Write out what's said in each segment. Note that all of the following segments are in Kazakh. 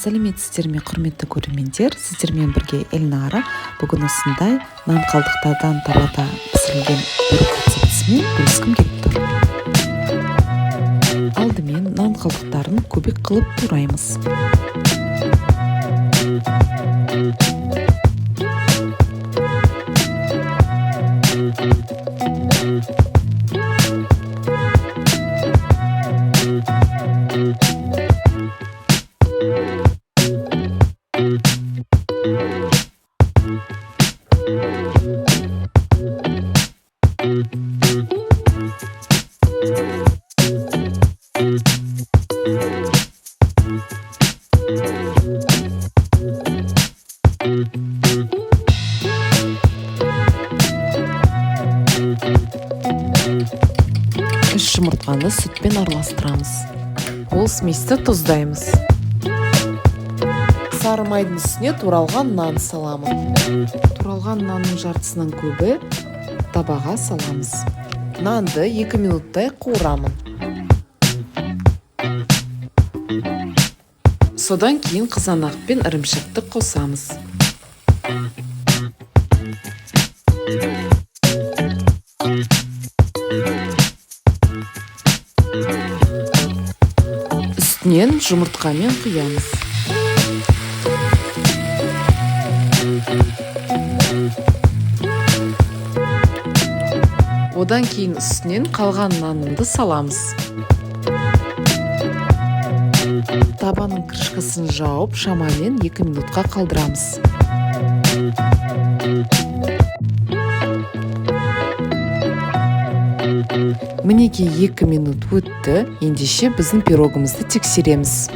сәлеметсіздер ме, құрметті көрермендер? Сіздермен бірге Эльнара. Бүгін осындай нан қалдықтардан табада пісірілген пирог рецептісімен бөліскім келіп тұр. Алдымен нан қалдықтарын көбік қылып тураймыз. Үш жұмыртқаны сүтпен араластырамыз. Ол сместі тұздаймыз. Сары майдың үстіне туралған нан саламын. Туралған нанның жартысынан көбі табаға саламыз. Нанды 2 минуттай қуырамын. Содан кейін қызанақ пен ірімшікті қосамыз. Үстінен жұмыртқамен құямыз. Одан кейін үстінен қалған нанды саламыз. Табаның крышкасын жауып, шамамен 2 минутқа қалдырамыз. Мінеки 2 минут өтті. Ендеше біздің пирогымызды тексереміз.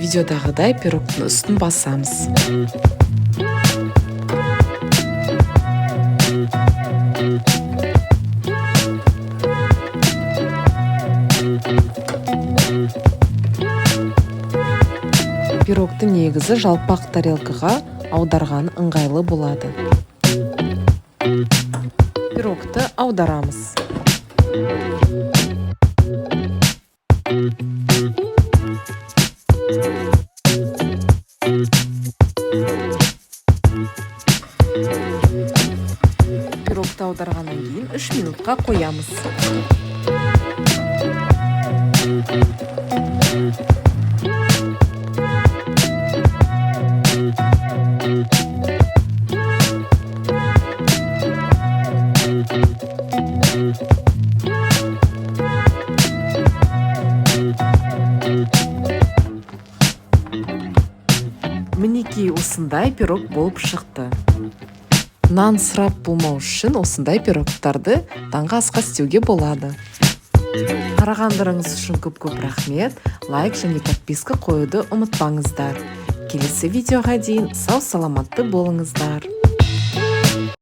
Видеодағыдай пирогтың үстін басамыз. Пирогтың негізі жалпақ тарелкаға аударған ыңғайлы болады. Пирогты аударамыз. Пирогты аударғаннан кейін 3 минутқа қоямыз. Мінеки осындай пирог болып шықты. Нан сұрап болмау үшін осындай пирогтарды таңғы асқа істеуге болады. Қарағандарыңыз үшін көп рахмет. Лайк және подписка қоюды ұмытпаңыздар. Келесі видеоға дейін сау саламатты болыңыздар.